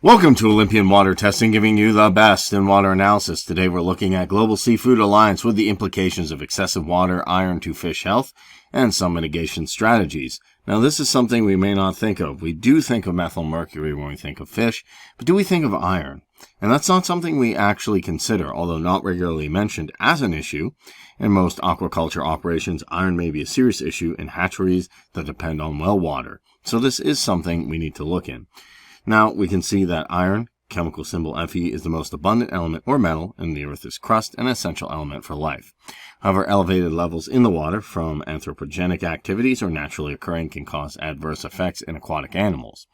Welcome to Olympian Water Testing, giving you the best in water analysis. Today we're looking at Global Seafood Alliance with the implications of excessive water iron to fish health and some mitigation strategies. Now this is something we may not think of. We do think of methyl mercury when we think of fish, but do we think of iron? And that's not something we actually consider, although not regularly mentioned as an issue. In most aquaculture operations, iron may be a serious issue in hatcheries that depend on well water. So this is something we need to look in. Now, we can see that iron, chemical symbol Fe, is the most abundant element or metal in the Earth's crust and an essential element for life. However, elevated levels in the water from anthropogenic activities or naturally occurring can cause adverse effects in aquatic animals.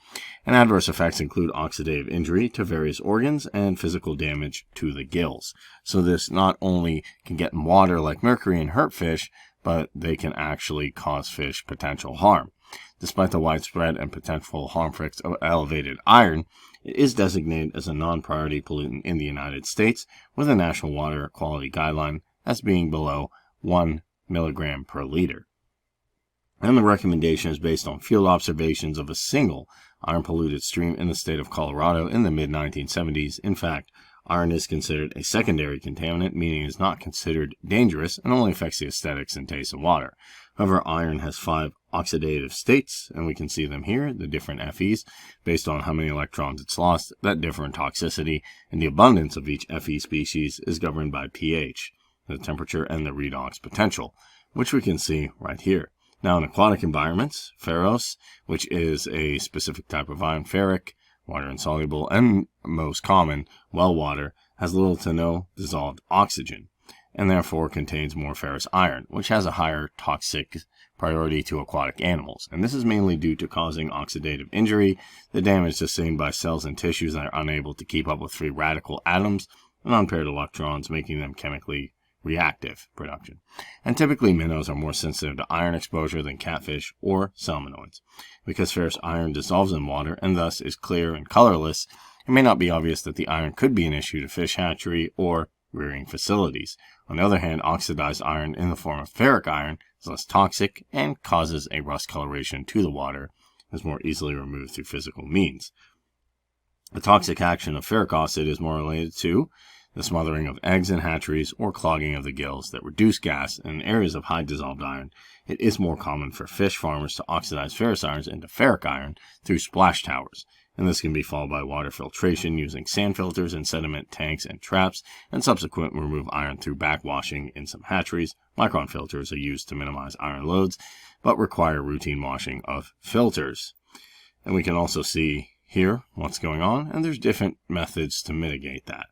And adverse effects include oxidative injury to various organs and physical damage to the gills. So this not only can get in water like mercury and hurt fish, but they can actually cause fish potential harm. Despite the widespread and potential harm effects of elevated iron, it is designated as a non-priority pollutant in the United States with a national water quality guideline as being below 1 milligram per liter. And the recommendation is based on field observations of a single iron-polluted stream in the state of Colorado in the mid-1970s. In fact, iron is considered a secondary contaminant, meaning it is not considered dangerous and only affects the aesthetics and taste of water. However, iron has 5 oxidative states, and we can see them here, the different Fe's, based on how many electrons it's lost, that differ in toxicity, and the abundance of each Fe species is governed by pH, the temperature, and the redox potential, which we can see right here. Now, in aquatic environments, ferrous, which is a specific type of iron, ferric, water insoluble, and most common, well water, has little to no dissolved oxygen, and therefore contains more ferrous iron, which has a higher toxic priority to aquatic animals. And this is mainly due to causing oxidative injury, the damage sustained by cells and tissues that are unable to keep up with free radical atoms and unpaired electrons, making them chemically reactive production. And typically minnows are more sensitive to iron exposure than catfish or salmonoids. Because ferrous iron dissolves in water and thus is clear and colorless, it may not be obvious that the iron could be an issue to fish hatchery or rearing facilities. On the other hand, oxidized iron in the form of ferric iron is less toxic and causes a rust coloration to the water, is more easily removed through physical means. The toxic action of ferric acid is more related to the smothering of eggs in hatcheries or clogging of the gills that reduce gas in areas of high dissolved iron. It is more common for fish farmers to oxidize ferrous irons into ferric iron through splash towers, and this can be followed by water filtration using sand filters in sediment tanks and traps, and subsequent remove iron through backwashing in some hatcheries. Micron filters are used to minimize iron loads, but require routine washing of filters. And we can also see here what's going on, and there's different methods to mitigate that.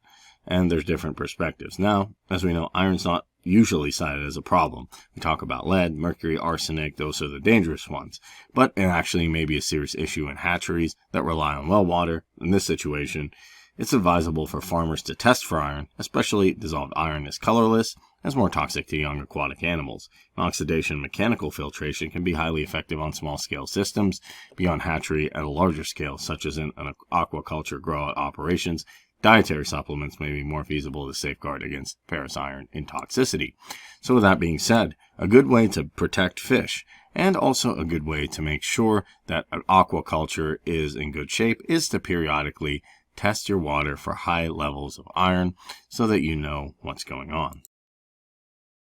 And there's different perspectives. Now, as we know, iron's not usually cited as a problem. We talk about lead, mercury, arsenic, those are the dangerous ones. But it actually may be a serious issue in hatcheries that rely on well water. In this situation, it's advisable for farmers to test for iron, especially dissolved iron is colorless and is more toxic to young aquatic animals. Oxidation and mechanical filtration can be highly effective on small-scale systems. Beyond hatchery at a larger scale, such as in an aquaculture grow-out operations, dietary supplements may be more feasible to safeguard against ferrous iron intoxicity. So with that being said, a good way to protect fish and also a good way to make sure that aquaculture is in good shape is to periodically test your water for high levels of iron so that you know what's going on.